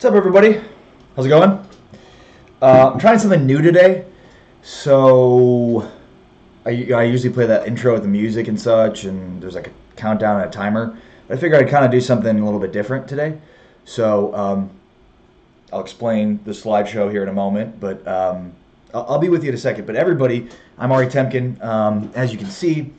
What's up, everybody? How's it going? I'm trying something new today. So, I usually play that intro with the music and such, and there's like a countdown and a timer. But I figured I'd kind of do something a little bit different today. So, I'll explain the slideshow here in a moment, but I'll be with you in a second. But everybody, I'm Ari Temkin. As you can see,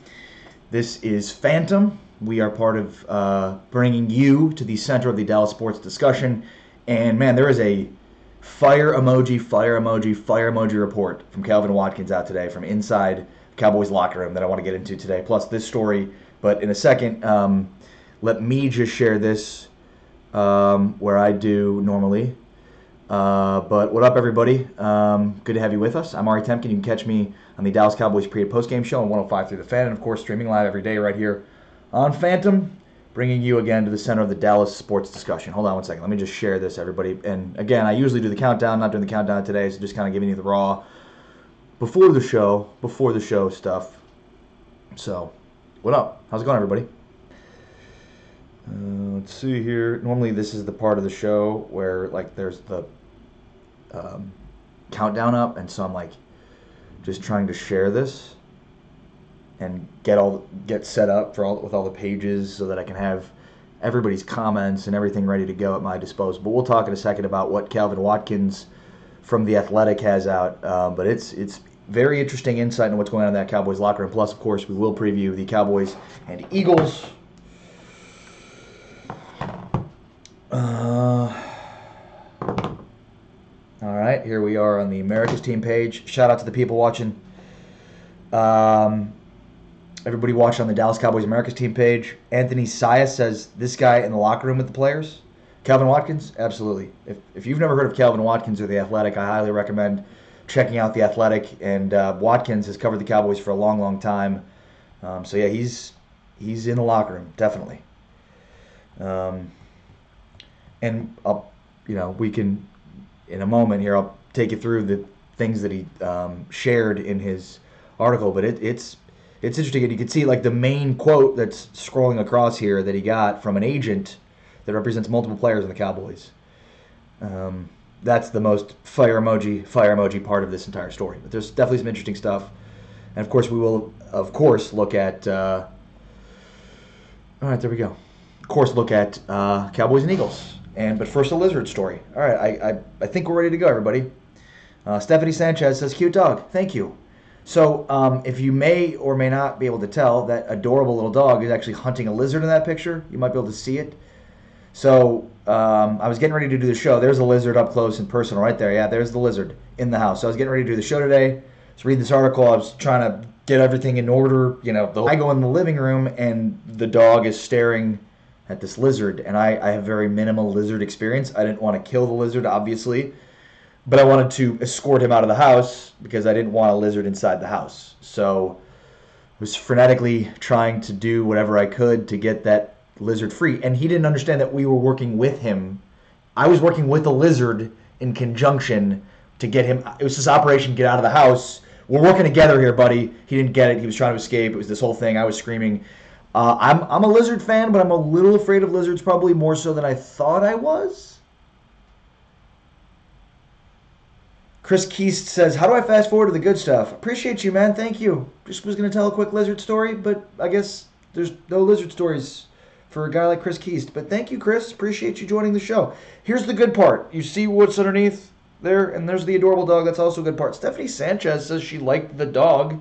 this is Phantom. We are part of bringing you to the center of the Dallas sports discussion. And man, there is a fire emoji report from Calvin Watkins out today from inside the Cowboys locker room that I want to get into today, plus this story. But in a second, let me just share this where I do normally. But what up, everybody? Good to have you with us. I'm Ari Temkin. You can catch me on the Dallas Cowboys pre- and post-game show on 105 through the Fan, and of course streaming live every day right here on Phantom, bringing you again to the center of the Dallas sports discussion. Hold on one second. Let me just share this, everybody. And again, I usually do the countdown, not doing the countdown today, so just kind of giving you the raw before the show stuff. So, what up? How's it going, everybody? Let's see here. Normally, this is the part of the show where like there's the countdown up, and so I'm like just trying to share this and get set up with all the pages so that I can have everybody's comments and everything ready to go at my disposal. But we'll talk in a second about what Calvin Watkins from The Athletic has out. But it's very interesting insight into what's going on in that Cowboys locker room. Plus, of course, we will preview the Cowboys and Eagles. All right, here we are on the America's Team page. Shout out to the people watching. Everybody watched on the Dallas Cowboys America's Team page. Anthony Sias says, this guy in the locker room with the players. Calvin Watkins? Absolutely. If you've never heard of Calvin Watkins or The Athletic, I highly recommend checking out The Athletic. And Watkins has covered the Cowboys for a long, long time. So, yeah, he's in the locker room, definitely. And, we can, in a moment here, I'll take you through the things that he shared in his article. But it's interesting, and you can see like the main quote that's scrolling across here that he got from an agent that represents multiple players in the Cowboys. That's the most fire emoji part of this entire story. But there's definitely some interesting stuff, and of course we will, look at. All right, there we go. Of course, look at Cowboys and Eagles, but first a lizard story. All right, I think we're ready to go, everybody. Stephanie Sanchez says, "Cute dog, thank you." So if you may or may not be able to tell, that adorable little dog is actually hunting a lizard in that picture. You might be able to see it. So I was getting ready to do the show. There's a lizard up close and personal right there. Yeah, there's the lizard in the house. So I was getting ready to do the show today. I was reading this article. I was trying to get everything in order. I go in the living room, and the dog is staring at this lizard. And I have very minimal lizard experience. I didn't want to kill the lizard, obviously. But I wanted to escort him out of the house because I didn't want a lizard inside the house. So I was frenetically trying to do whatever I could to get that lizard free. And he didn't understand that we were working with him. I was working with the lizard in conjunction to get him. It was this operation, get out of the house. We're working together here, buddy. He didn't get it. He was trying to escape. It was this whole thing. I was screaming. I'm a lizard fan, but I'm a little afraid of lizards, probably more so than I thought I was. Chris Keast says, how do I fast forward to the good stuff? Appreciate you, man. Thank you. Just was going to tell a quick lizard story, but I guess there's no lizard stories for a guy like Chris Keast. But thank you, Chris. Appreciate you joining the show. Here's the good part. You see what's underneath there? And there's the adorable dog. That's also a good part. Stephanie Sanchez says she liked the dog.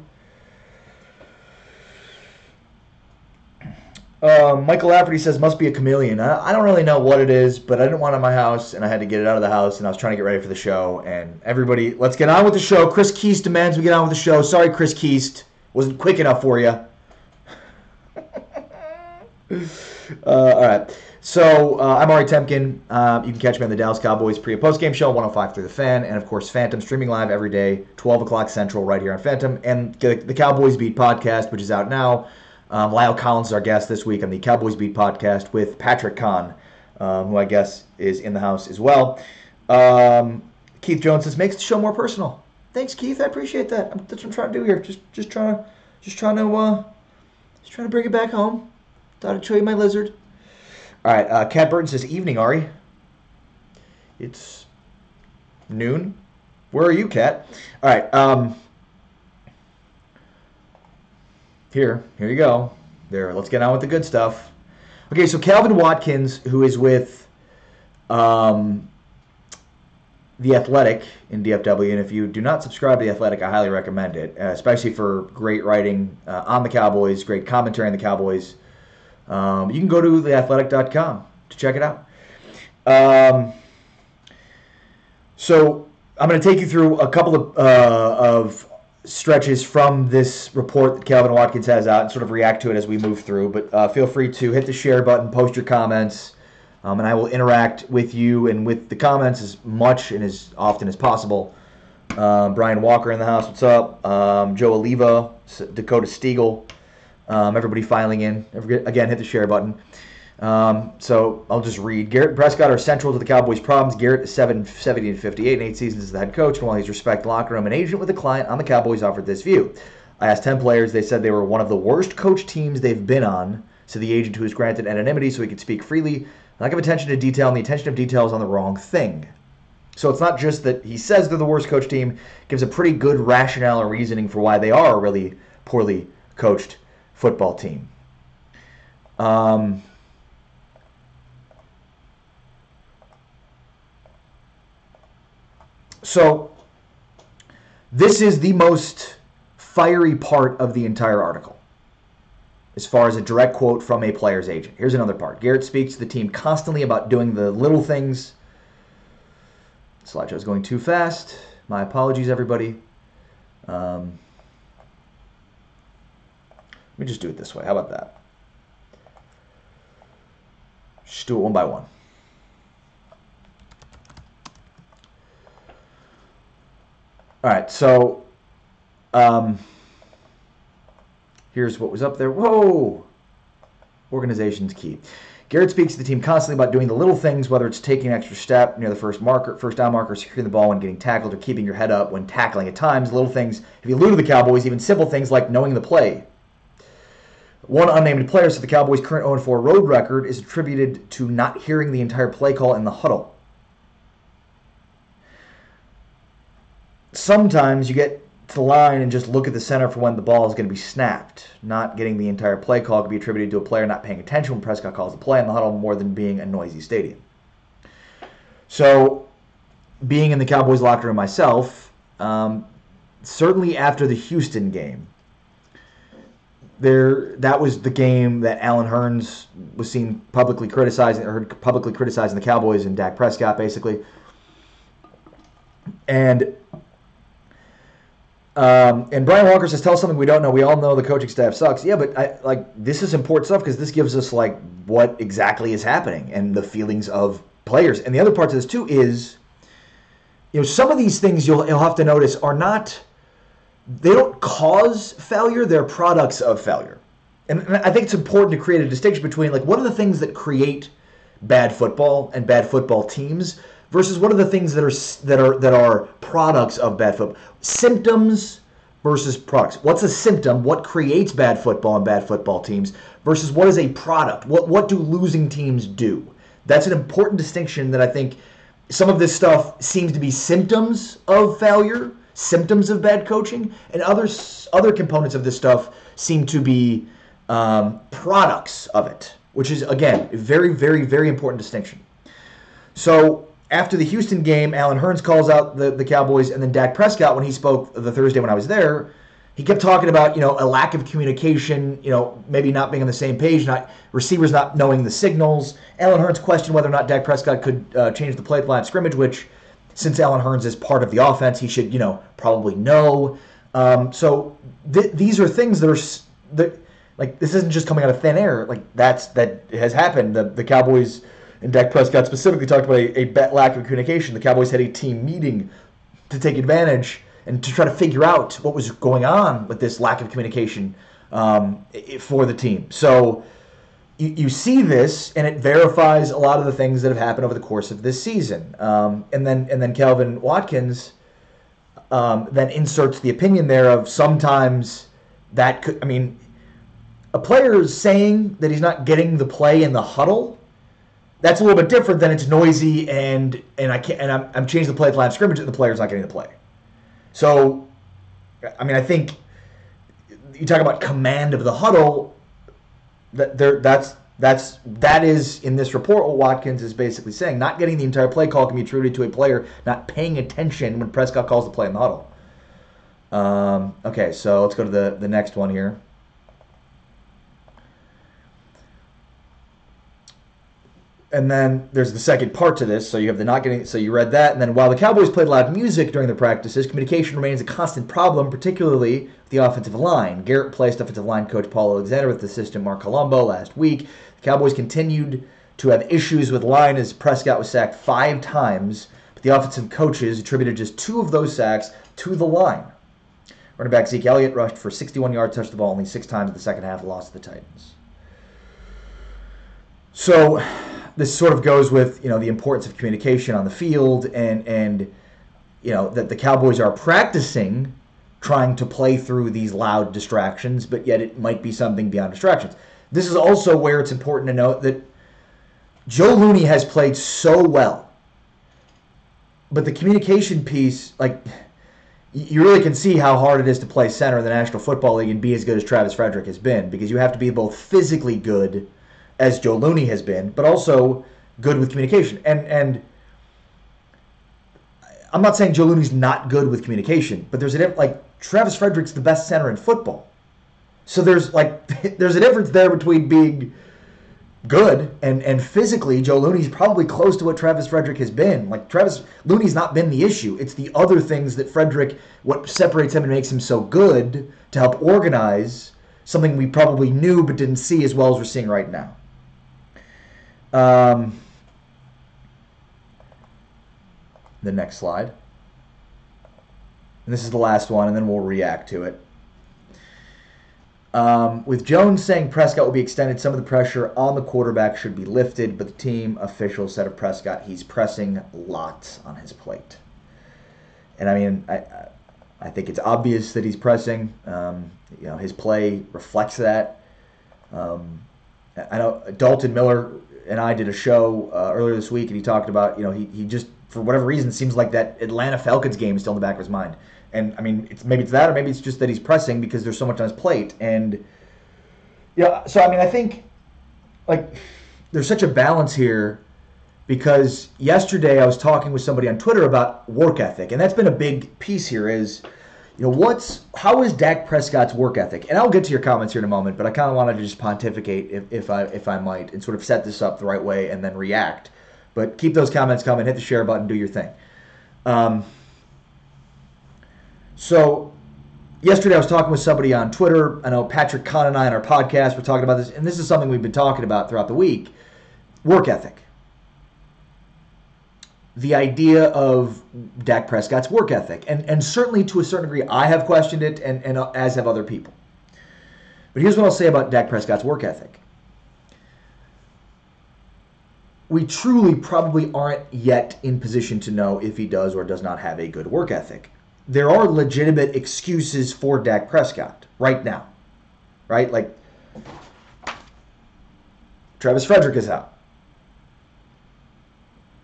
Michael Lafferty says, must be a chameleon. I don't really know what it is, but I didn't want it in my house, and I had to get it out of the house, and I was trying to get ready for the show. And everybody, let's get on with the show. Chris Keast demands we get on with the show. Sorry, Chris Keast. Wasn't quick enough for you. All right. So I'm Ari Temkin. You can catch me on the Dallas Cowboys pre- and post-game show, 105 through the Fan, and, of course, Phantom streaming live every day, 12 o'clock Central right here on Phantom, and the Cowboys Beat podcast, which is out now. Lyle Collins is our guest this week on the Cowboys Beat podcast with Patrick Kahn, who I guess is in the house as well. Keith Jones says, makes the show more personal. Thanks, Keith. I appreciate that. That's what I'm trying to do here. Just trying to bring it back home. Thought I'd show you my lizard. All right. Kat Burton says, evening, Ari. It's noon. Where are you, Kat? All right. Here you go. There. Let's get on with the good stuff. Okay, so Calvin Watkins, who is with The Athletic in DFW, and if you do not subscribe to The Athletic, I highly recommend it, especially for great writing on the Cowboys, great commentary on the Cowboys. You can go to theathletic.com to check it out. So I'm going to take you through a couple of stretches from this report that Calvin Watkins has out and sort of react to it as we move through. But feel free to hit the share button, post your comments, and I will interact with you and with the comments as much and as often as possible. Brian Walker in the house, what's up? Joe Oliva, Dakota Stiegel, everybody filing in. Again, hit the share button. So I'll just read. Garrett and Prescott are central to the Cowboys' problems. Garrett is 70 and 58 and 8 seasons as the head coach, and while he's respect locker room, an agent with a client on the Cowboys offered this view. I asked 10 players. They said they were one of the worst coach teams they've been on, so the agent who was granted anonymity so he could speak freely. Lack of attention to detail, and the attention of detail is on the wrong thing. So it's not just that he says they're the worst coach team, gives a pretty good rationale or reasoning for why they are a really poorly coached football team. So this is the most fiery part of the entire article, as far as a direct quote from a player's agent. Here's another part. Garrett speaks to the team constantly about doing the little things. Slideshow's going too fast. My apologies, everybody. Let me just do it this way. How about that? Just do it one by one. All right, so here's what was up there. Whoa! Organization's key. Garrett speaks to the team constantly about doing the little things, whether it's taking an extra step near the first down marker, securing the ball when getting tackled, or keeping your head up when tackling. At times, little things, if you allude to the Cowboys, even simple things like knowing the play. One unnamed player said the Cowboys' current 0-4 road record is attributed to not hearing the entire play call in the huddle. Sometimes you get to the line and just look at the center for when the ball is going to be snapped. Not getting the entire play call could be attributed to a player not paying attention when Prescott calls the play in the huddle more than being a noisy stadium. So, being in the Cowboys locker room myself, certainly after the Houston game, that was the game that Alan Hearns was seen publicly criticizing the Cowboys and Dak Prescott, basically. And Brian Walker says, tell us something we don't know. We all know the coaching staff sucks. Yeah, but this is important stuff because this gives us what exactly is happening and the feelings of players. And the other part to this too is, some of these things you'll have to notice are not, they don't cause failure. They're products of failure. And I think it's important to create a distinction between what are the things that create bad football and bad football teams versus what are the things that are products of bad football. Symptoms versus products. What's a symptom? What creates bad football and bad football teams versus what is a product? What do losing teams do? That's an important distinction that I think some of this stuff seems to be symptoms of failure, symptoms of bad coaching, and other components of this stuff seem to be products of it, which is, again, a very, very, very important distinction. So after the Houston game, Alan Hearns calls out the Cowboys, and then Dak Prescott, when he spoke the Thursday when I was there, he kept talking about, a lack of communication, maybe not being on the same page, receivers not knowing the signals. Alan Hearns questioned whether or not Dak Prescott could change the play plan at scrimmage, which, since Alan Hearns is part of the offense, he should, probably know. So these are things that this isn't just coming out of thin air. That has happened. The Cowboys and Dak Prescott specifically talked about a lack of communication. The Cowboys had a team meeting to take advantage and to try to figure out what was going on with this lack of communication for the team. So you see this, and it verifies a lot of the things that have happened over the course of this season. And then Calvin Watkins then inserts the opinion there of sometimes that could, a player is saying that he's not getting the play in the huddle. that's a little bit different than it's noisy and I can't and I'm changing the play at the line of scrimmage and the player's not getting the play. So, I mean, I think you talk about command of the huddle. That is in this report what Watkins is basically saying. Not getting the entire play call can be attributed to a player not paying attention when Prescott calls the play in the huddle. Okay, so let's go to the next one here. And then there's the second part to this. So you have the not getting. So you read that, and then while the Cowboys played loud music during their practices, communication remains a constant problem, particularly with the offensive line. Garrett placed offensive line coach Paul Alexander with assistant Mark Colombo last week. The Cowboys continued to have issues with line as Prescott was sacked 5 times, but the offensive coaches attributed just 2 of those sacks to the line. Running back Zeke Elliott rushed for 61 yards, touched the ball only 6 times in the second half, lost to the Titans. So this sort of goes with, the importance of communication on the field and that the Cowboys are practicing trying to play through these loud distractions, but yet it might be something beyond distractions. This is also where it's important to note that Joe Looney has played so well, but the communication piece, you really can see how hard it is to play center in the National Football League and be as good as Travis Frederick has been, because you have to be both physically good as Joe Looney has been, but also good with communication. And I'm not saying Joe Looney's not good with communication, but there's Travis Frederick's the best center in football. So there's a difference there between being good and physically Joe Looney's probably close to what Travis Frederick has been. Travis Looney's not been the issue. It's the other things that Frederick, what separates him and makes him so good to help organize something we probably knew but didn't see as well as we're seeing right now. The next slide. And this is the last one, and then we'll react to it. With Jones saying Prescott will be extended, some of the pressure on the quarterback should be lifted, but the team officials said of Prescott, he's pressing lots on his plate. And I mean, I think it's obvious that he's pressing. His play reflects that. I know Dalton Miller and I did a show earlier this week, and he talked about, he just, for whatever reason, seems like that Atlanta Falcons game is still in the back of his mind. And, I mean, maybe it's that, or maybe it's just that he's pressing because there's so much on his plate. And, so, I mean, I think, there's such a balance here because yesterday I was talking with somebody on Twitter about work ethic, and that's been a big piece here is, how is Dak Prescott's work ethic? And I'll get to your comments here in a moment, but I kind of wanted to just pontificate, if I might, and sort of set this up the right way and then react. But keep those comments coming, hit the share button, do your thing. So yesterday I was talking with somebody on Twitter. I know Patrick Kahn and I on our podcast were talking about this, and this is something we've been talking about throughout the week. Work ethic. The idea of Dak Prescott's work ethic. And certainly to a certain degree I have questioned it, and as have other people. But here's what I'll say about Dak Prescott's work ethic. We truly probably aren't yet in position to know if he does or does not have a good work ethic. There are legitimate excuses for Dak Prescott right now, right? Travis Frederick is out.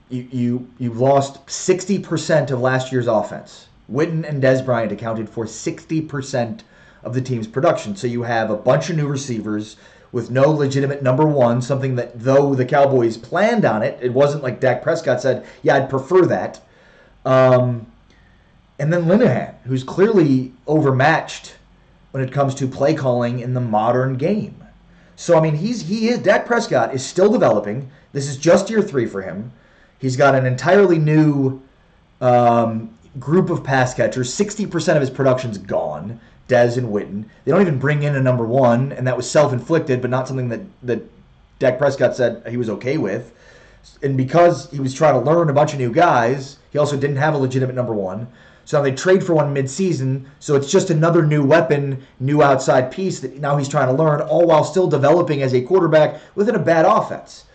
You lost 60% of last year's offense. Witten and Dez Bryant accounted for 60% of the team's production. So you have a bunch of new receivers with no legitimate number one, something that though the Cowboys planned on it, it wasn't like Dak Prescott said, yeah, I'd prefer that. And then Linehan, who's clearly overmatched when it comes to play calling in the modern game. So, I mean, Dak Prescott is still developing. This is just year 3 for him. He's got an entirely new group of pass catchers. 60% of his production's gone, Dez and Witten. They don't even bring in a number one, and that was self-inflicted, but not something that Dak Prescott said he was okay with. And because he was trying to learn a bunch of new guys, he also didn't have a legitimate number one. So now they trade for one mid-season, so it's just another new weapon, new outside piece that now he's trying to learn, all while still developing as a quarterback within a bad offense.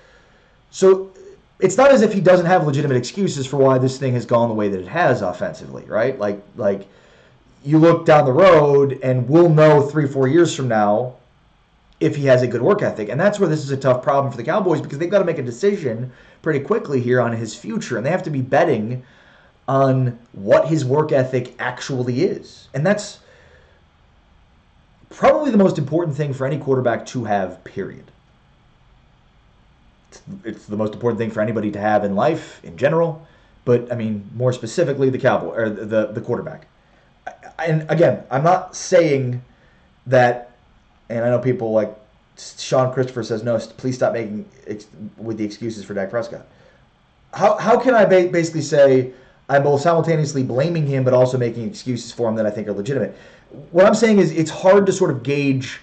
So it's not as if he doesn't have legitimate excuses for why this thing has gone the way that it has offensively, right? You look down the road, and we'll know 3-4 years from now if he has a good work ethic. And that's where this is a tough problem for the Cowboys, because they've got to make a decision pretty quickly here on his future. And they have to be betting on what his work ethic actually is. And that's probably the most important thing for any quarterback to have, period. It's the most important thing for anybody to have in life in general, but I mean more specifically the cowboy or the quarterback. And again, I'm not saying that, and I know people like Sean Christopher says, no, please stop making with the excuses for Dak Prescott. How can I basically say I'm both simultaneously blaming him but also making excuses for him that I think are legitimate? What I'm saying is it's hard to sort of gauge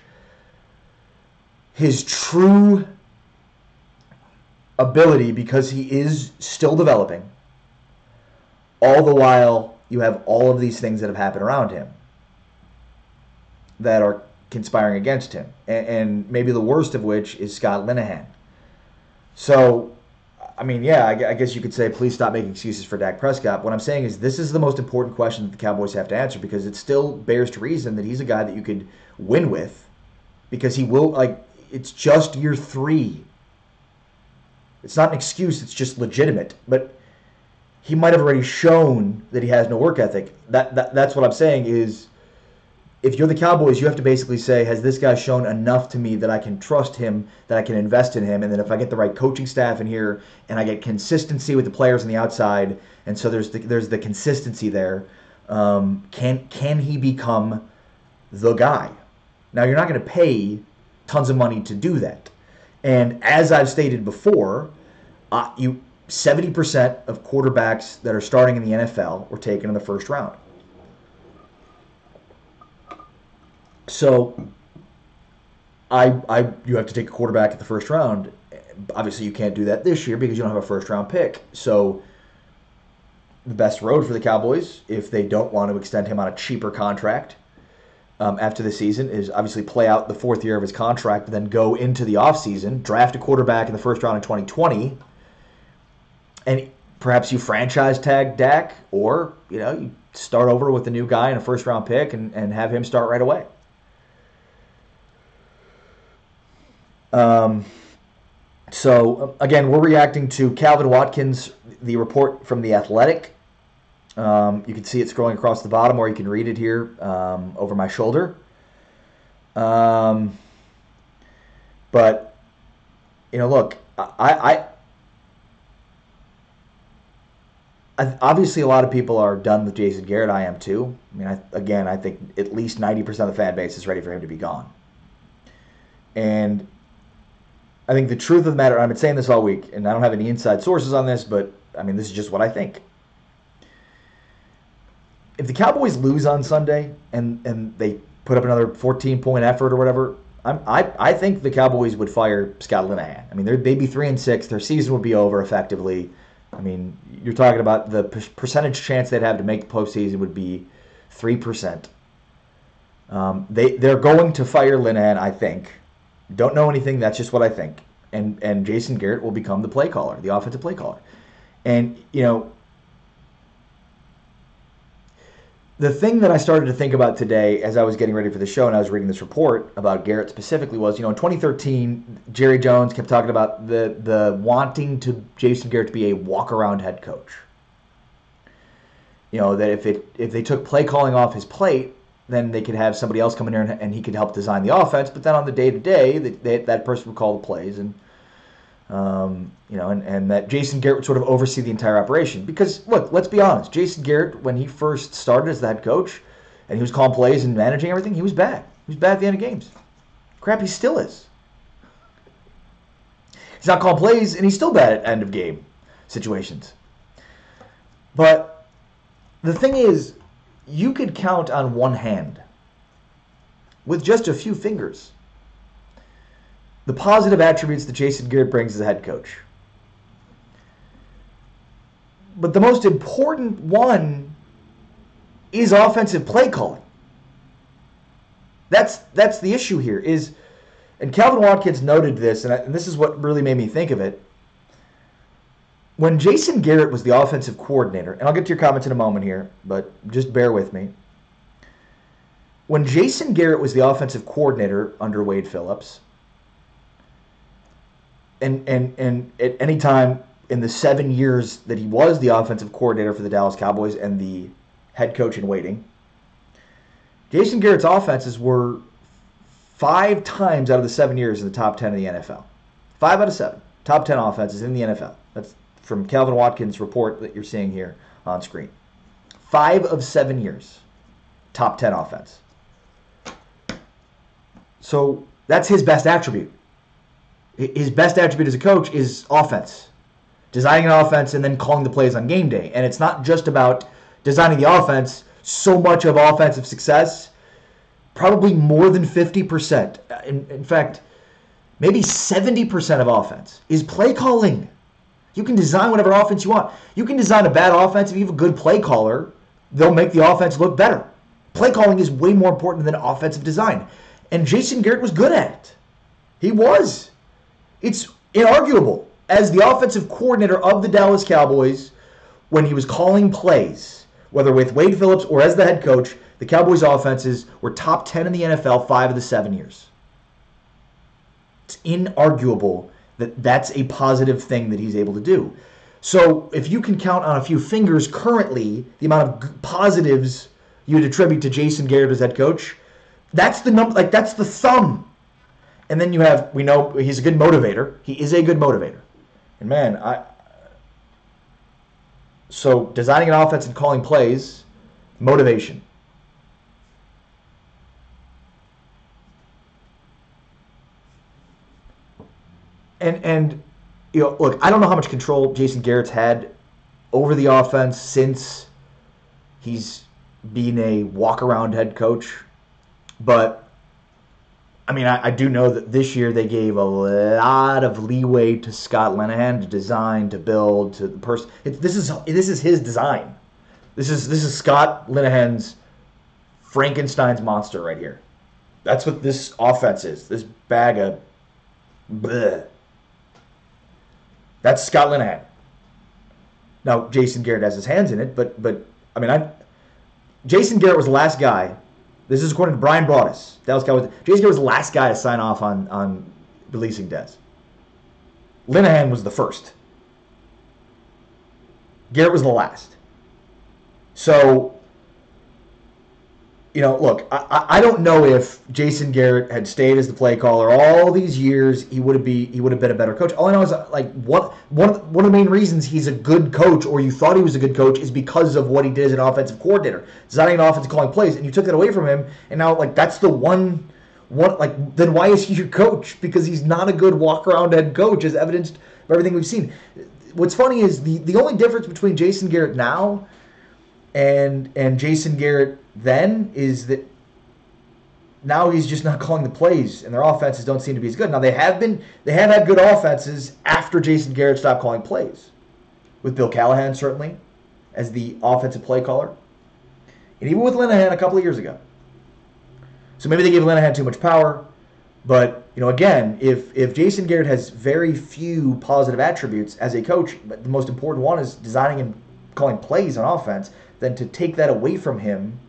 his true ability because he is still developing. All the while, you have all of these things that have happened around him that are conspiring against him. And maybe the worst of which is Scott Linehan. So, I mean, yeah, I guess you could say, please stop making excuses for Dak Prescott. What I'm saying is this is the most important question that the Cowboys have to answer, because it still bears to reason that he's a guy that you could win with, because he will, like, it's just year 3. It's not an excuse, it's just legitimate. But he might have already shown that he has no work ethic. That's what I'm saying is, if you're the Cowboys, you have to basically say, has this guy shown enough to me that I can trust him, that I can invest in him, and then if I get the right coaching staff in here and I get consistency with the players on the outside, and so there's the consistency there, can he become the guy? Now, you're not going to pay tons of money to do that. And as I've stated before, 70% of quarterbacks that are starting in the NFL were taken in the first round. So, you have to take a quarterback at the first round. Obviously, you can't do that this year because you don't have a first-round pick. So, the best road for the Cowboys, if they don't want to extend him on a cheaper contract after the season, is obviously play out the 4th year of his contract, and then go into the offseason, draft a quarterback in the first round in 2020, and perhaps you franchise tag Dak, or you start over with a new guy and a first-round pick and have him start right away. So, again, we're reacting to Calvin Watkins, the report from The Athletic. You can see it scrolling across the bottom, or you can read it here over my shoulder. But, look, I obviously a lot of people are done with Jason Garrett. I am too. I mean, I think at least 90% of the fan base is ready for him to be gone. And I think the truth of the matter, I've been saying this all week, and I don't have any inside sources on this, but I mean, this is just what I think. If the Cowboys lose on Sunday and they put up another 14-point effort or whatever, I think the Cowboys would fire Scott Linehan. I mean, they'd be 3-6. Their season would be over effectively. I mean, you're talking about the percentage chance they'd have to make the postseason would be 3%. They're going to fire Linehan, I think. Don't know anything. That's just what I think. And Jason Garrett will become the play caller, the offensive play caller. And, the thing that I started to think about today as I was getting ready for the show and I was reading this report about Garrett specifically was, in 2013, Jerry Jones kept talking about the wanting to Jason Garrett to be a walk-around head coach. That if they took play calling off his plate, then they could have somebody else come in there and he could help design the offense. But then on the day-to-day, that person would call the plays, and and that Jason Garrett would sort of oversee the entire operation. Because look, let's be honest, Jason Garrett, when he first started as the head coach, and he was calling plays and managing everything, he was bad. He was bad at the end of games. Crap, he still is. He's not calling plays, and he's still bad at end of game situations. But the thing is, you could count on one hand, with just a few fingers, the positive attributes that Jason Garrett brings as a head coach. But the most important one is offensive play calling. That's the issue here. And Calvin Watkins noted this, and this is what really made me think of it. When Jason Garrett was the offensive coordinator, and I'll get to your comments in a moment here, but just bear with me. When Jason Garrett was the offensive coordinator under Wade Phillips, and at any time in the 7 years that he was the offensive coordinator for the Dallas Cowboys and the head coach in waiting, Jason Garrett's offenses were 5 times out of the 7 years in the top 10 of the NFL. 5 out of 7 top 10 offenses in the NFL. That's from Calvin Watkins' report that you're seeing here on screen. 5 of 7 years, top 10 offense. So that's his best attribute. His best attribute as a coach is offense. Designing an offense and then calling the plays on game day. And it's not just about designing the offense. So much of offensive success, probably more than 50%, in fact, maybe 70% of offense is play calling. You can design whatever offense you want. You can design a bad offense. If you have a good play caller, they'll make the offense look better. Play calling is way more important than offensive design. And Jason Garrett was good at it. He was. It's inarguable. As the offensive coordinator of the Dallas Cowboys, when he was calling plays, whether with Wade Phillips or as the head coach, the Cowboys' offenses were top 10 in the NFL 5 of the 7 years. It's inarguable that that's a positive thing that he's able to do. So if you can count on a few fingers currently the amount of positives you would attribute to Jason Garrett as head coach, that's the number. Like that's the thumb. And then we know he's a good motivator. He is a good motivator. And man, so designing an offense and calling plays, motivation. And you know, look, I don't know how much control Jason Garrett's had over the offense since he's been a walk-around head coach. But, I mean, I do know that this year they gave a lot of leeway to Scott Linehan to design, to build, to the person. This is his design. This is Scott Linehan's Frankenstein's monster right here. That's what this offense is. This bag of bleh. That's Scott Linehan. Now, Jason Garrett has his hands in it, but I mean, Jason Garrett was the last guy. This is according to Brian Broaddus, Dallas Cowboys. Jason Garrett was the last guy to sign off on releasing Dez. Linehan was the first. Garrett was the last. So, you know, look, I don't know if Jason Garrett had stayed as the play caller all these years, he would have been a better coach. All I know is like one of the main reasons he's a good coach, or you thought he was a good coach, is because of what he did as an offensive coordinator, designing an offense, calling plays, and you took that away from him, and now like that's the one like then why is he your coach? Because he's not a good walk around head coach, as evidenced by everything we've seen. What's funny is the only difference between Jason Garrett now and Jason Garrett then is that now he's just not calling the plays, and their offenses don't seem to be as good. Now they have had good offenses after Jason Garrett stopped calling plays, with Bill Callahan certainly as the offensive play caller, and even with Linehan a couple of years ago. So maybe they gave Linehan too much power, but you know, again, if Jason Garrett has very few positive attributes as a coach, but the most important one is designing and calling plays on offense, then to take that away from him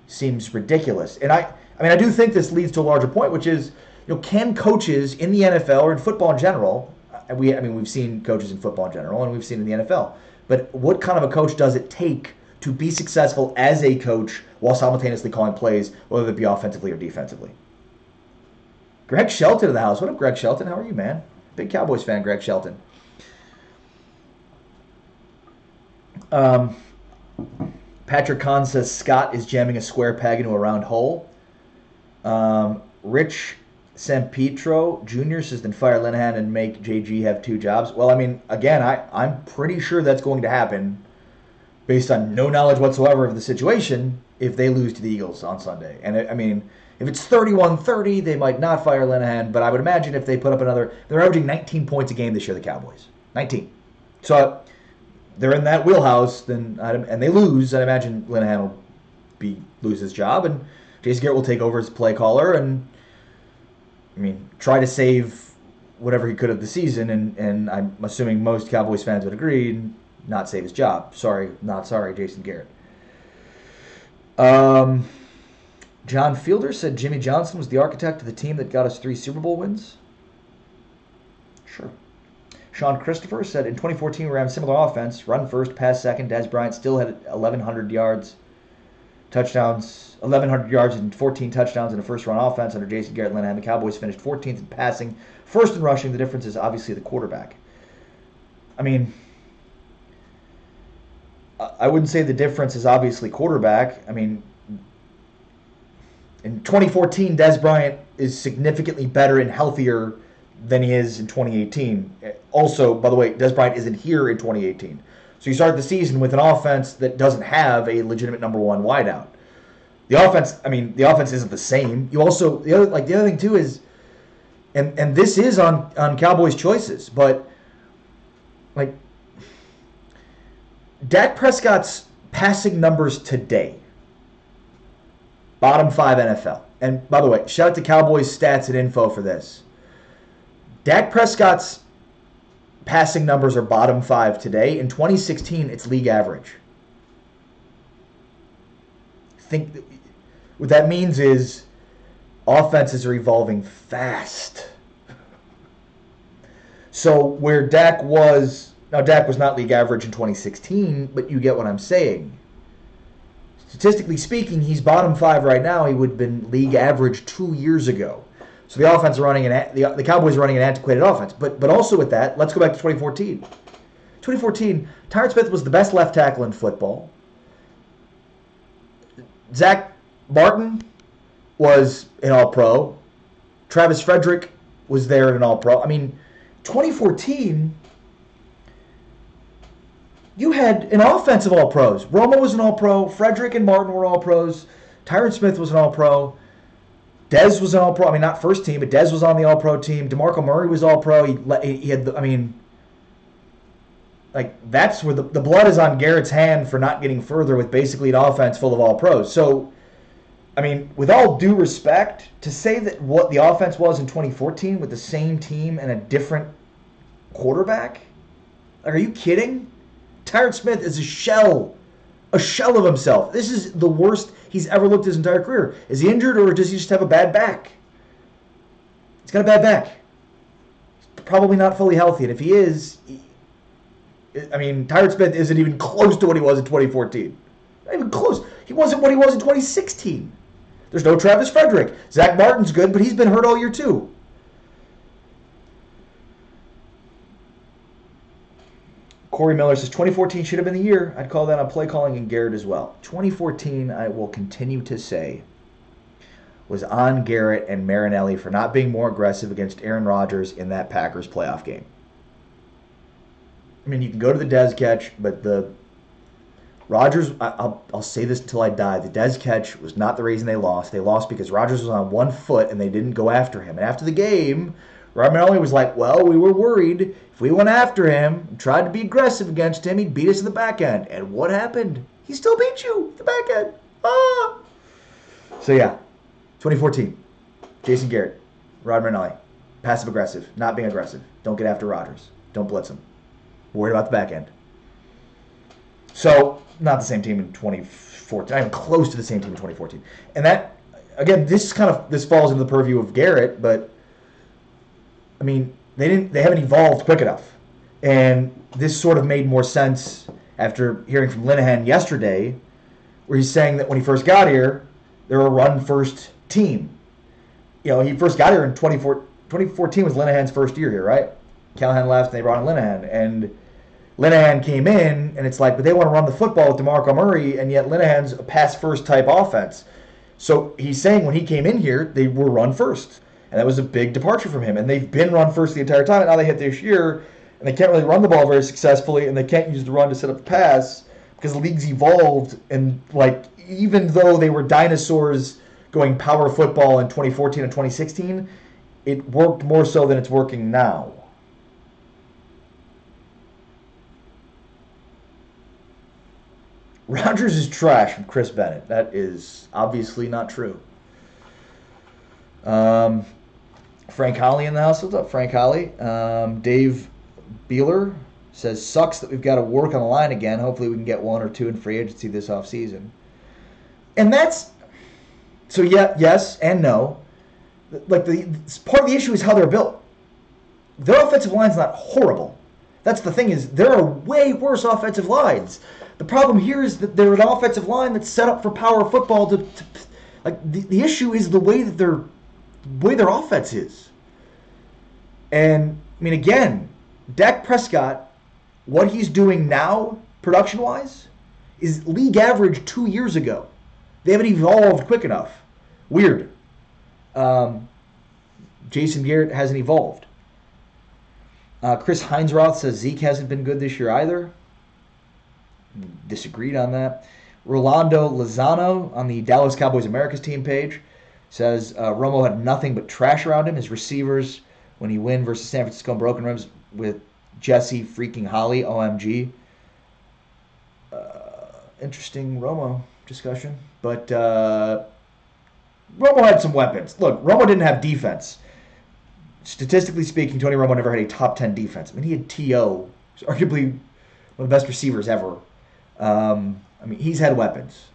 seems ridiculous. And I mean, I do think this leads to a larger point, which is, you know, can coaches in the NFL or in football in general, we've seen coaches in football in general, and we've seen in the NFL, but what kind of a coach does it take to be successful as a coach while simultaneously calling plays, whether it be offensively or defensively? Greg Shelton in the house. What up, Greg Shelton? How are you, man? Big Cowboys fan, Greg Shelton. Patrick Kahn says Scott is jamming a square peg into a round hole. Rich Sampetro Jr. says then fire Linehan and make JG have 2 jobs. Well, I mean, again, I'm pretty sure that's going to happen based on no knowledge whatsoever of the situation if they lose to the Eagles on Sunday. And I mean, if it's 31-30, they might not fire Linehan, but I would imagine if they put up they're averaging 19 points a game this year, the Cowboys. 19. So they're in that wheelhouse, and they lose, I'd imagine Linehan will lose his job, and Jason Garrett will take over as play caller, and I mean, try to save whatever he could of the season, and I'm assuming most Cowboys fans would agree, and not save his job. Not sorry, Jason Garrett. John Fielder said Jimmy Johnson was the architect of the team that got us 3 Super Bowl wins. Sure. Sean Christopher said in 2014 we ran a similar offense, run first, pass second. Des Bryant still had 1,100 yards, touchdowns, 1,100 yards and 14 touchdowns in a first-run offense under Jason Garrett Linehan. The Cowboys finished 14th in passing, first in rushing. The difference is obviously the quarterback. I mean, I wouldn't say the difference is obviously quarterback. I mean, in 2014, Des Bryant is significantly better and healthier than he is in 2018. Also, by the way, Des Bryant isn't here in 2018. So you start the season with an offense that doesn't have a legitimate number one wideout. The offense isn't the same. You also the other thing too is, and this is on Cowboys choices, but like Dak Prescott's passing numbers today, bottom 5 NFL. And by the way, shout out to Cowboys stats and info for this. Dak Prescott's passing numbers are bottom 5 today. In 2016, it's league average. What that means is offenses are evolving fast. So where Dak was not league average in 2016, but you get what I'm saying. Statistically speaking, he's bottom 5 right now. He would have been league average 2 years ago. So the offense are running the Cowboys are running an antiquated offense. But also with that, let's go back to 2014. 2014, Tyron Smith was the best left tackle in football. Zach Martin was an All-Pro. Travis Frederick was there at an All-Pro. I mean, 2014, you had an offensive All-Pros. Romo was an All-Pro. Frederick and Martin were All-Pros. Tyron Smith was an All-Pro. Dez was an All-Pro. I mean, not first team, but Dez was on the All-Pro team. DeMarco Murray was All-Pro. He had, that's where the blood is on Garrett's hand for not getting further with basically an offense full of All-Pros. So, I mean, with all due respect, to say that what the offense was in 2014 with the same team and a different quarterback, are you kidding? Tyron Smith is a shell of himself. This is the worst he's ever looked his entire career. Is he injured or does he just have a bad back? He's got a bad back. He's probably not fully healthy. And if he is, Tyron Smith isn't even close to what he was in 2014. Not even close. He wasn't what he was in 2016. There's no Travis Frederick. Zach Martin's good, but he's been hurt all year too. Corey Miller says 2014 should have been the year. I'd call that on play calling and Garrett as well. 2014, I will continue to say, was on Garrett and Marinelli for not being more aggressive against Aaron Rodgers in that Packers playoff game. I mean, you can go to the Dez catch, but the Rodgers, I'll say this until I die, the Dez catch was not the reason they lost. They lost because Rodgers was on one foot and they didn't go after him. And after the game, Marinelli was like, well, we were worried. If we went after him and tried to be aggressive against him, he'd beat us in the back end. And what happened? He still beat you at the back end. Ah! So, yeah, 2014, Jason Garrett, Rod Marinelli, passive-aggressive, not being aggressive. Don't get after Rodgers. Don't blitz him. Worried about the back end. So, not the same team in 2014. I'm close to the same team in 2014. And that, again, this falls into the purview of Garrett, but I mean, they haven't evolved quick enough. And this sort of made more sense after hearing from Linehan yesterday, where he's saying that when he first got here, they were a run-first team. You know, he first got here in 2014 was Linehan's first year here, right? Callahan left, and they brought in Linehan. And Linehan came in, and it's like, but they want to run the football with DeMarco Murray, and yet Linehan's a pass-first type offense. So he's saying when he came in here, they were run-first. And that was a big departure from him. And they've been run first the entire time. And now they hit this year, and they can't really run the ball very successfully, and they can't use the run to set up the pass because the league's evolved. And, like, even though they were dinosaurs going power football in 2014 and 2016, it worked more so than it's working now. Rodgers is trash from Chris Bennett. That is obviously not true. Frank Holly in the house. What's up, Frank Holly? Dave Beeler says, sucks that we've got to work on the line again. Hopefully we can get one or two in free agency this offseason. And that's, so yeah, yes and no. Like, part of the issue is how they're built. their offensive line's not horrible. That's the thing, is there are way worse offensive lines. The problem here is that they're an offensive line that's set up for power football. The issue is the way that their offense is. And I mean, again, Dak Prescott, what he's doing now, production-wise, is league average 2 years ago. They haven't evolved quick enough. Weird. Jason Garrett hasn't evolved. Chris Heinsroth says Zeke hasn't been good this year either. Disagreed on that. Rolando Lozano on the Dallas Cowboys America's team page says Romo had nothing but trash around him. His receivers, when he win versus San Francisco in broken ribs with Jesse freaking Holly, OMG. Interesting Romo discussion. But Romo had some weapons. Look, Romo didn't have defense. Statistically speaking, Tony Romo never had a top 10 defense. I mean, he had T.O., arguably one of the best receivers ever. I mean, he's had weapons.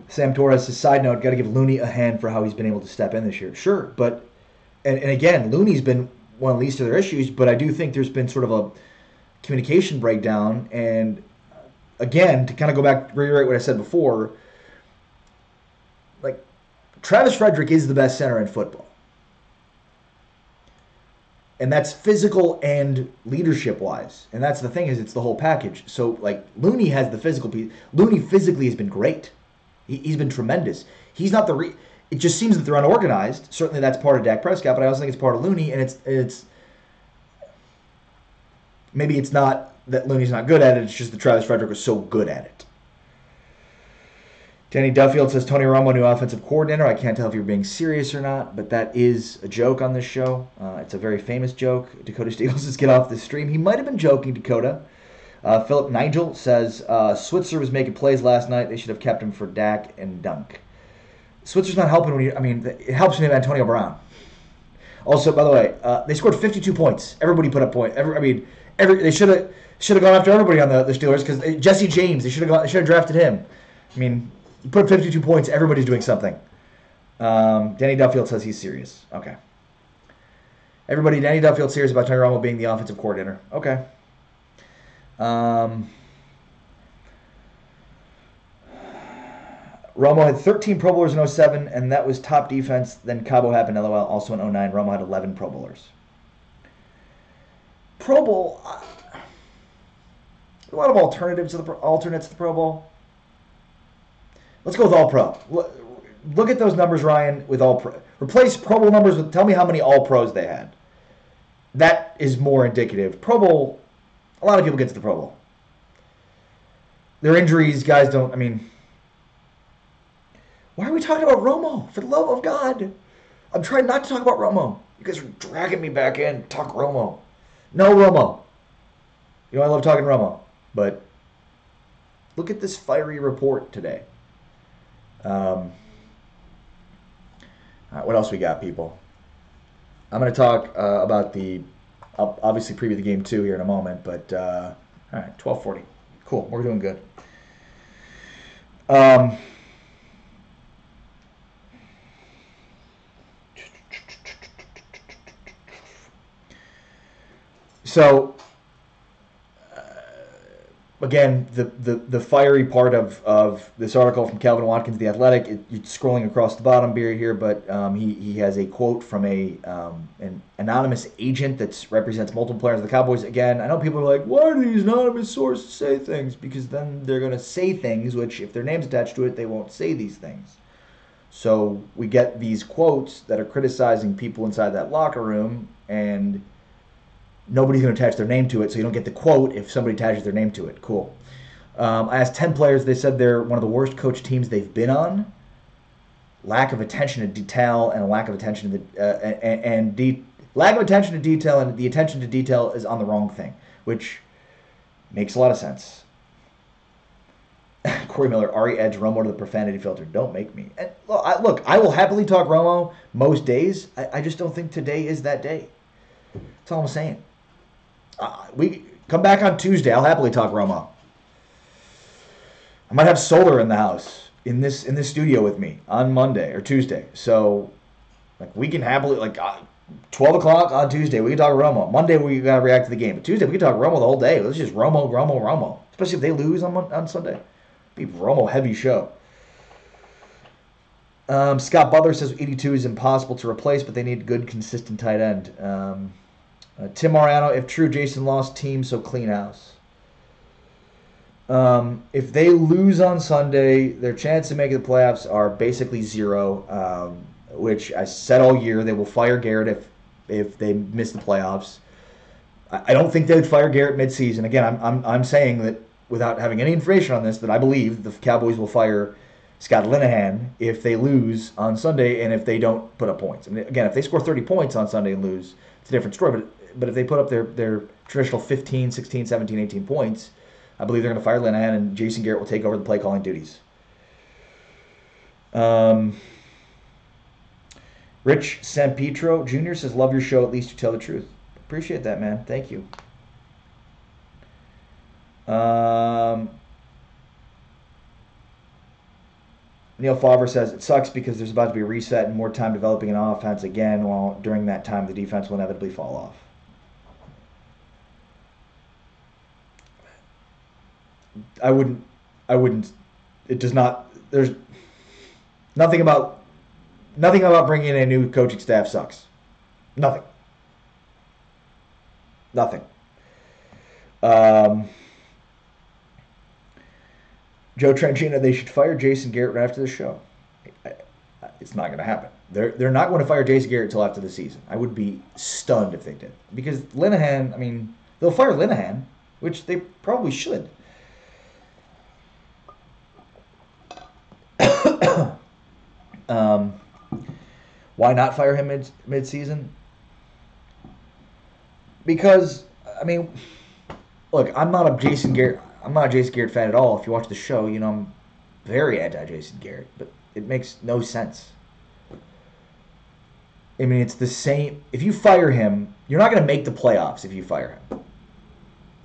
Sam Torres says, side note, got to give Looney a hand for how he's been able to step in this year. Sure, but, and again, Looney's been one of the least of their issues, but I do think there's been sort of a communication breakdown. And again, to kind of go back, reiterate what I said before, like, Travis Frederick is the best center in football. And that's physical and leadership-wise. And that's the thing, is it's the whole package. So, like, Looney has the physical piece. Looney physically has been great. He's been tremendous. He's not the it just seems that they're unorganized. Certainly that's part of Dak Prescott, but I also think it's part of Looney, and it's maybe it's not that Looney's not good at it, it's just that Travis Frederick was so good at it. Danny Duffield says, Tony Romo, new offensive coordinator. I can't tell if you're being serious or not, but that is a joke on this show. It's a very famous joke. Dakota Steele says, get off the stream. He might have been joking, Dakota. Philip Nigel says, Switzer was making plays last night. They should have kept him for Dak and Dunk. Switzer's not helping when it helps when you have Antonio Brown. Also, by the way, they scored 52 points. Everybody put up points. They should have gone after everybody on the Steelers, because Jesse James, they should have drafted him. I mean, you put up 52 points, everybody's doing something. Danny Duffield says he's serious. Okay. Everybody, Danny Duffield's serious about Tony Romo being the offensive coordinator. Okay. Romo had 13 Pro Bowlers in 2007, and that was top defense. Then Cabo happened, LOL. Also in 2009, Romo had 11 Pro Bowlers. Pro Bowl, a lot of alternates to the Pro Bowl. Let's go with All-Pro. Look at those numbers, Ryan, with All-Pro. Replace Pro Bowl numbers with, tell me how many All-Pros they had. That is more indicative. Pro Bowl, a lot of people get to the Pro Bowl. Their injuries, guys don't, why are we talking about Romo? For the love of God. I'm trying not to talk about Romo. You guys are dragging me back in. Talk Romo. No Romo. You know I love talking Romo. But look at this fiery report today. All right, what else we got, people? I'm going to talk about I'll obviously preview the game 2 here in a moment. But, all right, 12:40. Cool. We're doing good. So, again, the fiery part of this article from Calvin Watkins, The Athletic, it's scrolling across the bottom here, but he has a quote from an anonymous agent that represents multiple players of the Cowboys. Again, I know people are like, why do these anonymous sources say things? Because then they're going to say things which, if their name's attached to it, they won't say these things. So we get these quotes that are criticizing people inside that locker room, and nobody's going to attach their name to it, so you don't get the quote if somebody attaches their name to it. Cool. I asked 10 players. They said they're one of the worst coach teams they've been on. Lack of attention to detail and lack of attention to lack of attention to detail, and the attention to detail is on the wrong thing, which makes a lot of sense. Corey Miller, Ari Edge, Romo to the profanity filter. Don't make me. And look, I will happily talk Romo most days. I just don't think today is that day. That's all I'm saying. We come back on Tuesday. I'll happily talk Romo. I might have solar in the house. in this studio with me on Monday or Tuesday. So like we can happily 12 o'clock on Tuesday we can talk Romo. Monday we gotta react to the game. But Tuesday we can talk Romo the whole day. Let's just Romo, Romo, Romo. Especially if they lose on Sunday. Be Romo heavy show. Scott Butler says 82 is impossible to replace, but they need good, consistent tight end. Tim Mariano, if true, Jason lost team, so clean house. If they lose on Sunday, their chance of making the playoffs are basically zero, which I said all year. They will fire Garrett if they miss the playoffs. I don't think they would fire Garrett midseason. Again, I'm saying that without having any information on this, that I believe the Cowboys will fire Scott Linehan if they lose on Sunday and if they don't put up points. I mean, again, if they score 30 points on Sunday and lose, it's a different story. But if they put up their traditional 15, 16, 17, 18 points, I believe they're going to fire Linehan and Jason Garrett will take over the play calling duties. Rich Sampetro Jr. says, love your show, at least you tell the truth. Appreciate that, man. Thank you. Neil Favre says, it sucks because there's about to be a reset and more time developing an offense again, while during that time the defense will inevitably fall off. I wouldn't, it does not, there's nothing about bringing in a new coaching staff sucks. Nothing. Joe Tranchino, they should fire Jason Garrett right after the show. It's not going to happen. They're not going to fire Jason Garrett until after the season. I would be stunned if they did. Because Linehan, I mean, they'll fire Linehan, which they probably should. Why not fire him mid-season? Because, I mean, look, I'm not a Jason Garrett fan at all. If you watch the show, you know I'm very anti-Jason Garrett, but it makes no sense. I mean, it's the same. If you fire him, you're not going to make the playoffs if you fire him.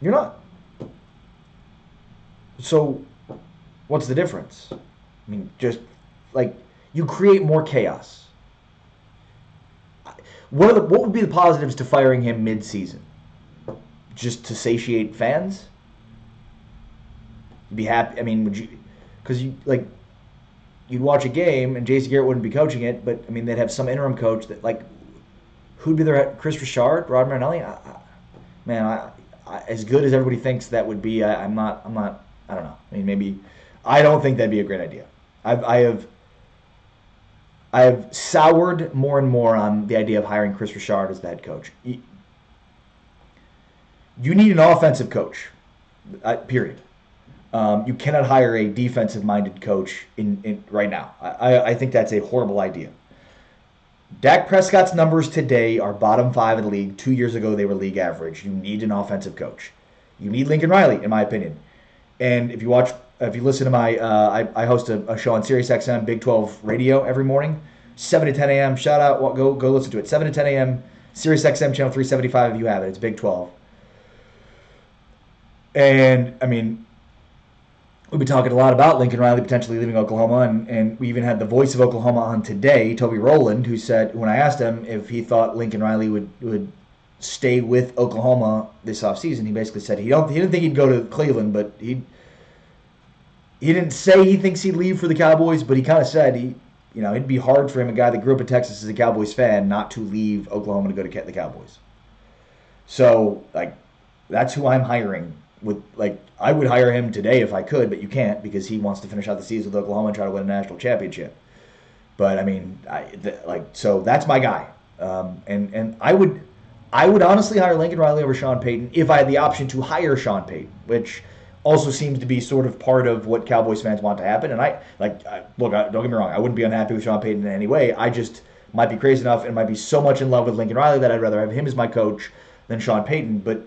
You're not. So, what's the difference? I mean, just like you create more chaos. What would be the positives to firing him mid-season? Just to satiate fans? You'd be happy. I mean, would you? Because you'd watch a game and Jason Garrett wouldn't be coaching it, but I mean they'd have some interim coach that who'd be there? Chris Richard, Rod Marinelli. Man, as good as everybody thinks that would be, I'm not. I don't know. I mean, maybe I don't think that'd be a great idea. I have soured more and more on the idea of hiring Chris Richard as the head coach. You need an offensive coach, period. You cannot hire a defensive-minded coach in right now. I think that's a horrible idea. Dak Prescott's numbers today are bottom 5 in the league. 2 years ago, they were league average. You need an offensive coach. You need Lincoln Riley, in my opinion. And if you listen to my, I host a show on SiriusXM Big 12 Radio every morning, 7 to 10 a.m. Shout out, go listen to it. 7 to 10 a.m. SiriusXM channel 375 if you have it. It's Big 12. And I mean, we've been talking a lot about Lincoln Riley potentially leaving Oklahoma, and we even had the voice of Oklahoma on today, Toby Rowland, who said, when I asked him if he thought Lincoln Riley would stay with Oklahoma this offseason, he basically said he didn't think he'd go to Cleveland, but he didn't say he thinks he'd leave for the Cowboys, but he kind of said it'd be hard for him, a guy that grew up in Texas as a Cowboys fan, not to leave Oklahoma to go to the Cowboys. So, that's who I'm hiring. I would hire him today if I could, but you can't because he wants to finish out the season with Oklahoma and try to win a national championship. But I mean, so that's my guy. And I would honestly hire Lincoln Riley over Sean Payton if I had the option to hire Sean Payton, which also seems to be sort of part of what Cowboys fans want to happen. And look, don't get me wrong, I wouldn't be unhappy with Sean Payton in any way. I just might be crazy enough and might be so much in love with Lincoln Riley that I'd rather have him as my coach than Sean Payton. But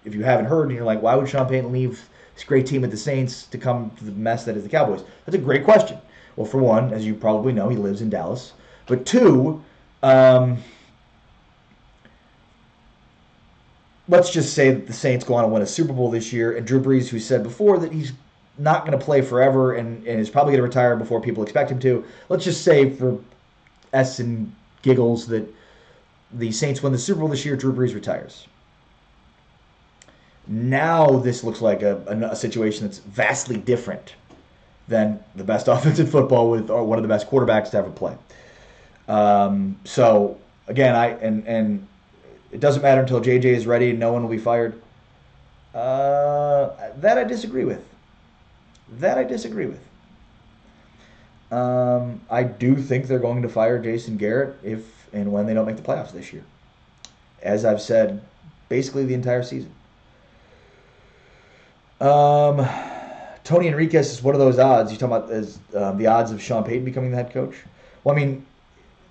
if you haven't heard and you're like, why would Sean Payton leave this great team at the Saints to come to the mess that is the Cowboys? That's a great question. Well, for one, as you probably know, he lives in Dallas. But two, let's just say that the Saints go on to win a Super Bowl this year, and Drew Brees, who said before that he's not going to play forever and is probably going to retire before people expect him to. Let's just say for S and giggles that the Saints win the Super Bowl this year, Drew Brees retires. Now this looks like a situation that's vastly different than the best offense in football with or one of the best quarterbacks to ever play. So again, and it doesn't matter until JJ is ready and no one will be fired. That I disagree with. I do think they're going to fire Jason Garrett if and when they don't make the playoffs this year. As I've said, basically the entire season. Tony Enriquez is one of those odds. You talking about as the odds of Sean Payton becoming the head coach? Well, I mean,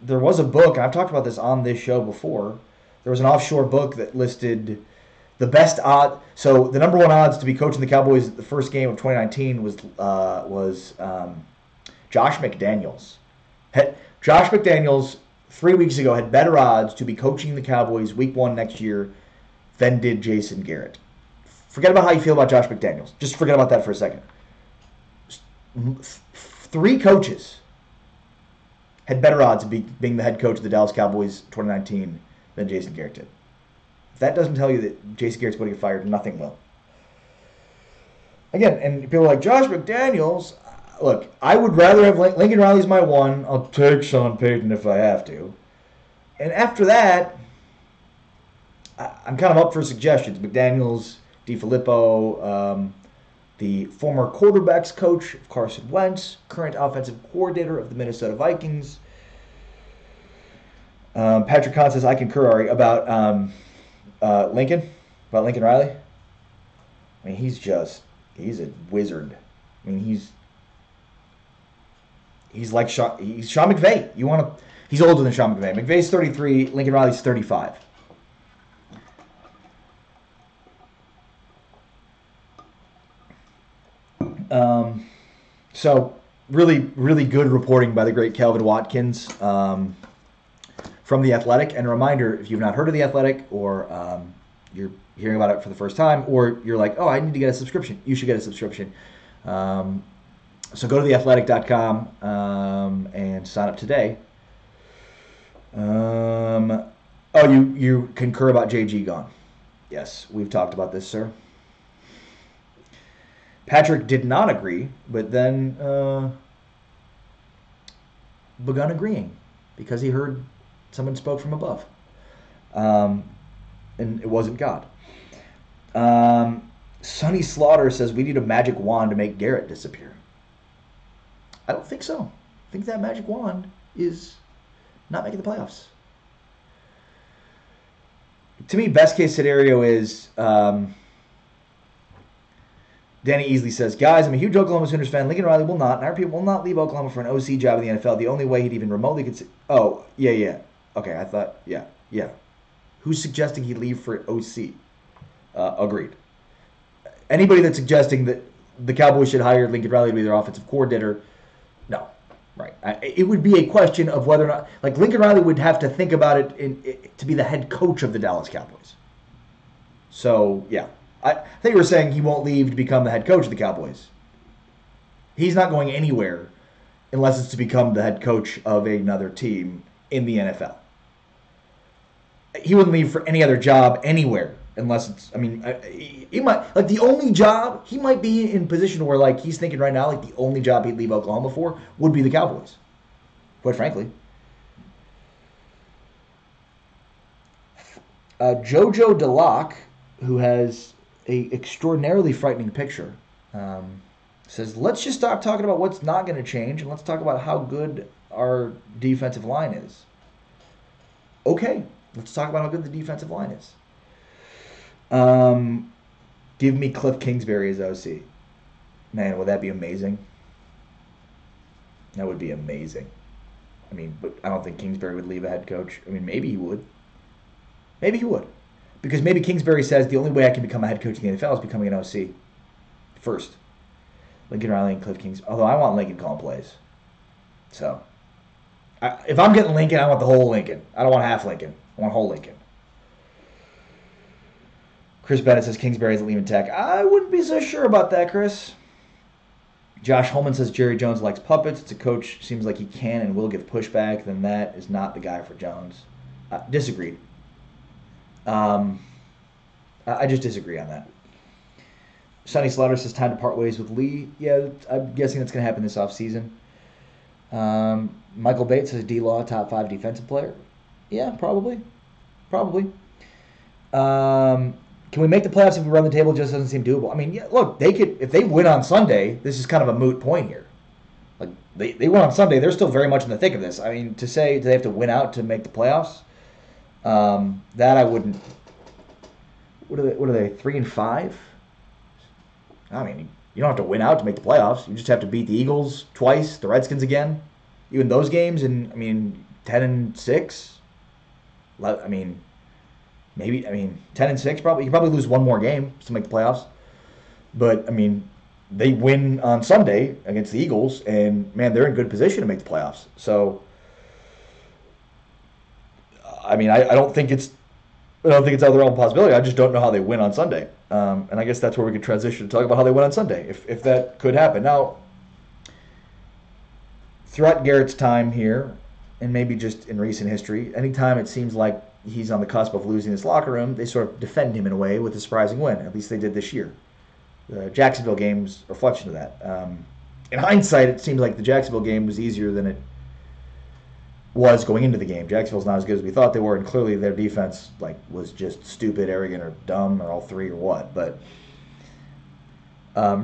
there was a book, and I've talked about this on this show before. There was an offshore book that listed the best odd. So the number one odds to be coaching the Cowboys at the first game of 2019 was Josh McDaniels. Josh McDaniels 3 weeks ago had better odds to be coaching the Cowboys week 1 next year than did Jason Garrett. Forget about how you feel about Josh McDaniels. Just forget about that for a second. 3 coaches had better odds of being the head coach of the Dallas Cowboys 2019 than Jason Garrett did. If that doesn't tell you that Jason Garrett's going to get fired, nothing will. Again, and people are like, Josh McDaniels, look, I would rather have Lincoln Riley's my 1. I'll take Sean Payton if I have to. And after that, I'm kind of up for suggestions. McDaniels, DeFilippo, the former quarterbacks coach of Carson Wentz, current offensive coordinator of the Minnesota Vikings. Patrick Kahn says, I concur, Ari, about Lincoln Riley. I mean, he's a wizard. I mean, he's like Sean McVay. He's older than Sean McVay. McVay's 33, Lincoln Riley's 35. So really, really good reporting by the great Calvin Watkins from The Athletic. And a reminder, if you've not heard of The Athletic or you're hearing about it for the first time, or you're like, oh, I need to get a subscription, you should get a subscription. So go to theathletic.com and sign up today. You concur about JG gone. Yes, we've talked about this, sir. Patrick did not agree, but then begun agreeing because he heard someone spoke from above. And it wasn't God. Sonny Slaughter says we need a magic wand to make Garrett disappear. I don't think so. I think that magic wand is not making the playoffs. To me, best case scenario is Danny Easley says, guys, I'm a huge Oklahoma Sooners fan. Lincoln Riley will not, and our people will not leave Oklahoma for an OC job in the NFL. The only way he'd even remotely consider... Oh, yeah. Okay, I thought, yeah. Who's suggesting he'd leave for OC? Agreed. Anybody that's suggesting that the Cowboys should hire Lincoln Riley to be their offensive coordinator, no. Right. It would be a question of whether or not... Like, Lincoln Riley would have to think about it to be the head coach of the Dallas Cowboys. So, yeah. I think you were saying he won't leave to become the head coach of the Cowboys. He's not going anywhere unless it's to become the head coach of another team in the NFL. He wouldn't leave for any other job anywhere unless it's, I mean, he might, like the only job, he might be in position where like he's thinking right now, like the only job he'd leave Oklahoma for would be the Cowboys. Quite frankly. Jojo DeLocke, who has a extraordinarily frightening picture, says, let's just stop talking about what's not going to change and let's talk about how good our defensive line is. Okay, let's talk about how good the defensive line is. Give me Cliff Kingsbury as OC. Man, would that be amazing? That would be amazing. I mean, but I don't think Kingsbury would leave a head coach. I mean, maybe he would. Maybe he would. Because maybe Kingsbury says the only way I can become a head coach in the NFL is becoming an OC first. Lincoln Riley and Cliff Kingsbury. Although I want Lincoln calling plays. So, if I'm getting Lincoln, I want the whole Lincoln. I don't want half Lincoln. I want whole Lincoln. Chris Bennett says Kingsbury isn't leaving Tech. I wouldn't be so sure about that, Chris. Josh Holman says Jerry Jones likes puppets. It's a coach seems like he can and will give pushback. Then that is not the guy for Jones. Disagreed. I just disagree on that. Sonny Slaughter says time to part ways with Lee. Yeah, I'm guessing that's going to happen this offseason. Michael Bates says D-Law, top 5 defensive player. Yeah, probably. Can we make the playoffs if we run the table? It just doesn't seem doable. I mean, yeah, look, they could if they win on Sunday. This is kind of a moot point here. Like they win on Sunday, they're still very much in the thick of this. I mean, to say do they have to win out to make the playoffs? That I wouldn't. What are they? 3-5. I mean, you don't have to win out to make the playoffs. You just have to beat the Eagles twice, the Redskins again. Even those games, and 10-6. I mean, maybe 10-6 probably. You can probably lose one more game to make the playoffs. But I mean, they win on Sunday against the Eagles, and man, they're in good position to make the playoffs. So, I mean, I don't think it's out of the realm of possibility. I just don't know how they win on Sunday. And I guess that's where we could transition to talk about how they win on Sunday, if that could happen. Now, throughout Garrett's time here, and maybe just in recent history, anytime it seems like he's on the cusp of losing this locker room, they sort of defend him in a way with a surprising win. At least they did this year. The Jacksonville game's a reflection of that. In hindsight, it seems like the Jacksonville game was easier than it was going into the game. Jacksonville's not as good as we thought they were, and clearly their defense was just stupid, arrogant, or dumb, or all three, or what. But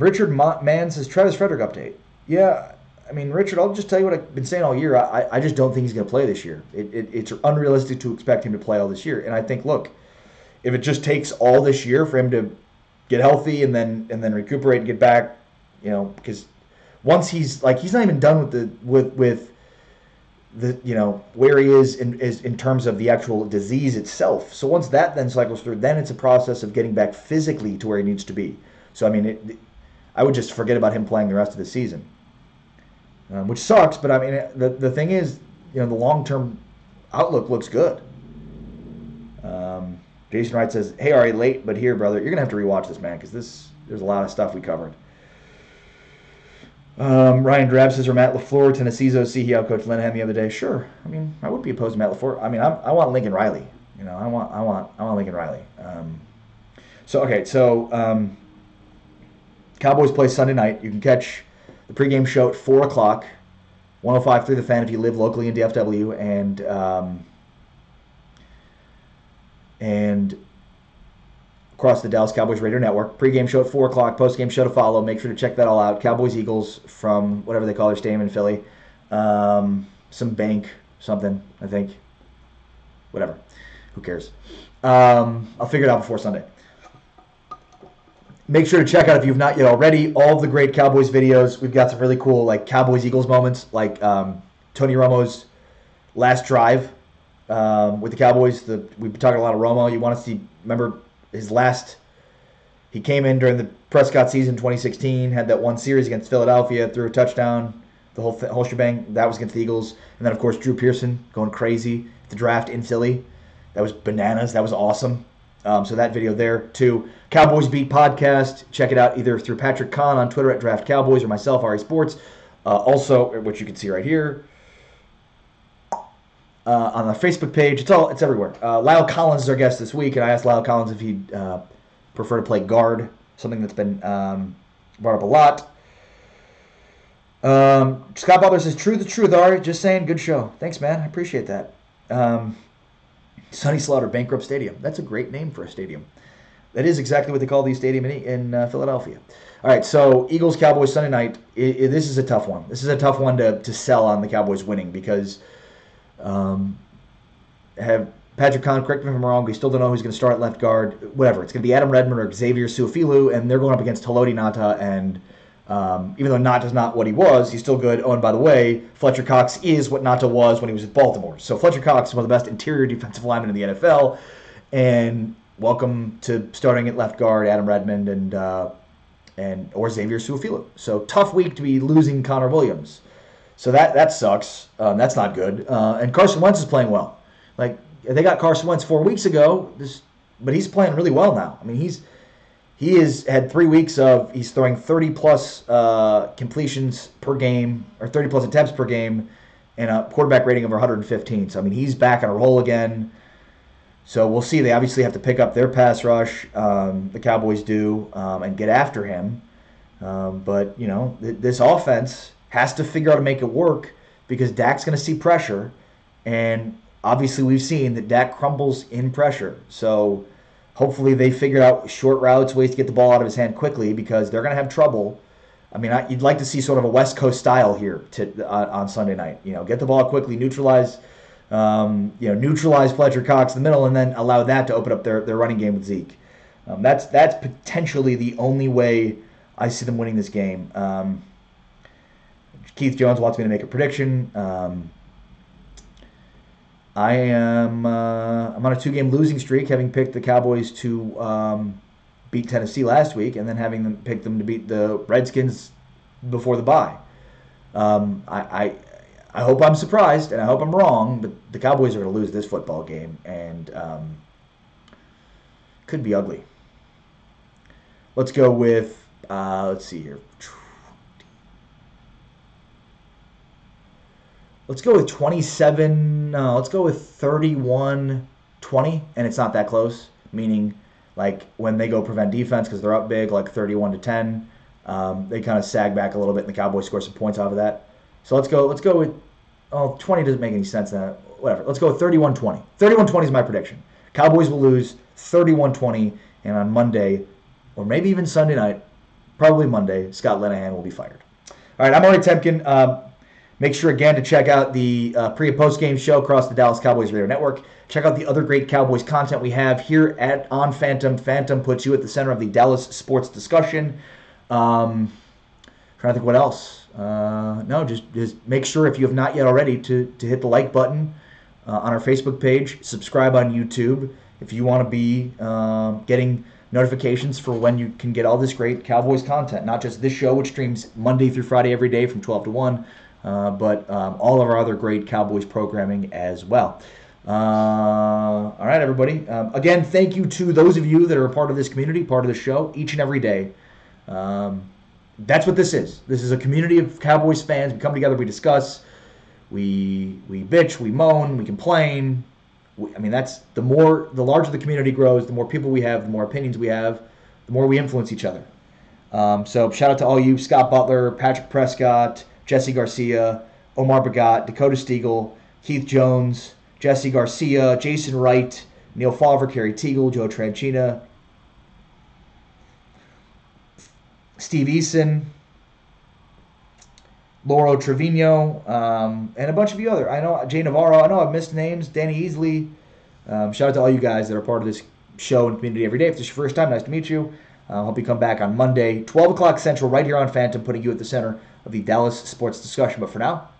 Richard Mann says, Travis Frederick update. Yeah, I mean, Richard, I'll just tell you what I've been saying all year. I just don't think he's going to play this year. It's unrealistic to expect him to play all this year. And I think, look, if it just takes all this year for him to get healthy and then recuperate and get back, because once he's not even done with the where he is in terms of the actual disease itself. So once that then cycles through, then it's a process of getting back physically to where he needs to be. So I mean, I would just forget about him playing the rest of the season, which sucks. But I mean, the thing is, the long-term outlook looks good. Jason Wright says, "Hey, Ari, late but here, brother. You're gonna have to rewatch this, man, because there's a lot of stuff we covered." Ryan Drab says, "Or Matt LaFleur, Tennessee's OC, he outcoached Linehan the other day." Sure, I mean, I would be opposed to Matt LaFleur. I mean, I want Lincoln Riley. I want Lincoln Riley. So Cowboys play Sunday night. You can catch the pregame show at 4:00, 105.3 The Fan if you live locally in DFW, and across the Dallas Cowboys Radio Network. Pre-game show at 4:00, post-game show to follow. Make sure to check that all out. Cowboys, Eagles from whatever they call their stadium in Philly. Some bank, something, I think. Whatever. Who cares? I'll figure it out before Sunday. Make sure to check out, if you've not yet already, all of the great Cowboys videos. We've got some really cool Cowboys-Eagles moments, like Tony Romo's last drive with the Cowboys. We've been talking a lot of Romo. You want to see, remember, he came in during the Prescott season 2016, had that one series against Philadelphia, threw a touchdown, the whole shebang. That was against the Eagles. And then, of course, Drew Pearson going crazy at the draft in Philly. That was bananas. That was awesome. So that video there, too. Cowboys Beat Podcast. Check it out either through Patrick Kahn on Twitter at Draft Cowboys or myself, Ari Sports. Also, which you can see right here, on the Facebook page. It's everywhere. Lyle Collins is our guest this week, and I asked Lyle Collins if he'd prefer to play guard, something that's been brought up a lot. Scott Butler says, "Truth, the truth, Ari. Just saying, good show. Thanks, man. I appreciate that." Sonny Slaughter, Bankrupt Stadium. That's a great name for a stadium. That is exactly what they call the stadium in Philadelphia. All right, so Eagles-Cowboys Sunday night. This is a tough one. This is a tough one to sell on the Cowboys winning, because have Patrick Kahn, correct me if I'm wrong, we still don't know who's going to start at left guard. Whatever. It's going to be Adam Redmond or Xavier Suafilu, and they're going up against Haloti Ngata, and even though Ngata's not what he was, he's still good. Oh, and by the way, Fletcher Cox is what Ngata was when he was at Baltimore. So Fletcher Cox is one of the best interior defensive linemen in the NFL, and welcome to starting at left guard, Adam Redmond or Xavier Suafilu. So tough week to be losing Connor Williams. So that sucks. That's not good. And Carson Wentz is playing well. They got Carson Wentz 4 weeks ago, but he's playing really well now. I mean, he has had 3 weeks of he's throwing 30 plus completions per game or 30 plus attempts per game and a quarterback rating of 115. So I mean he's back on a roll again. So we'll see. They obviously have to pick up their pass rush. The Cowboys do and get after him. But you know this offense has to figure out how to make it work because Dak's going to see pressure, and obviously we've seen that Dak crumbles in pressure. So hopefully they figured out short routes, ways to get the ball out of his hand quickly because they're going to have trouble. I mean, you'd like to see sort of a West Coast style here on Sunday night. You know, get the ball out quickly, neutralize Fletcher Cox in the middle, and then allow that to open up their running game with Zeke. That's potentially the only way I see them winning this game. Keith Jones wants me to make a prediction. I'm on a 2-game losing streak, having picked the Cowboys to beat Tennessee last week, and then having them pick them to beat the Redskins before the bye. I hope I'm surprised, and I hope I'm wrong, but the Cowboys are going to lose this football game, and could be ugly. Let's go with, let's see here. Let's go with 27, no, let's go with 31-20, and it's not that close, meaning like when they go prevent defense because they're up big, like 31-10, they kind of sag back a little bit, and the Cowboys score some points off of that. So let's go with, 20 doesn't make any sense. Whatever. Let's go with 31-20. 31-20 is my prediction. Cowboys will lose 31-20, and on Monday, or maybe even Sunday night, probably Monday, Scott Linehan will be fired. All right, I'm Ari Temkin. Make sure, again, to check out the pre- and post-game show across the Dallas Cowboys Radio Network. Check out the other great Cowboys content we have here on Phantom. Phantom puts you at the center of the Dallas sports discussion. Trying to think what else. No, just make sure, if you have not yet already, to hit the like button on our Facebook page. Subscribe on YouTube if you want to be getting notifications for when you can get all this great Cowboys content. Not just this show, which streams Monday through Friday every day from 12 to 1, but all of our other great Cowboys programming as well. All right, everybody. Again, thank you to those of you that are a part of this community, part of the show, each and every day. That's what this is. This is a community of Cowboys fans. We come together, we discuss, we bitch, we moan, we complain. That's the larger the community grows, the more people we have, the more opinions we have, the more we influence each other. So shout out to all you, Scott Butler, Patrick Prescott, Jesse Garcia, Omar Bagat, Dakota Stiegel, Keith Jones, Jesse Garcia, Jason Wright, Neil Falver, Kerry Teagle, Joe Tranchina, Steve Eason, Lauro Trevino, and a bunch of you other. I know Jay Navarro. I know I've missed names. Danny Easley. Shout out to all you guys that are part of this show and community every day. If this is your first time, nice to meet you. Hope you come back on Monday, 12 o'clock Central, right here on Phantom, putting you at the center of the Dallas sports discussion. But for now,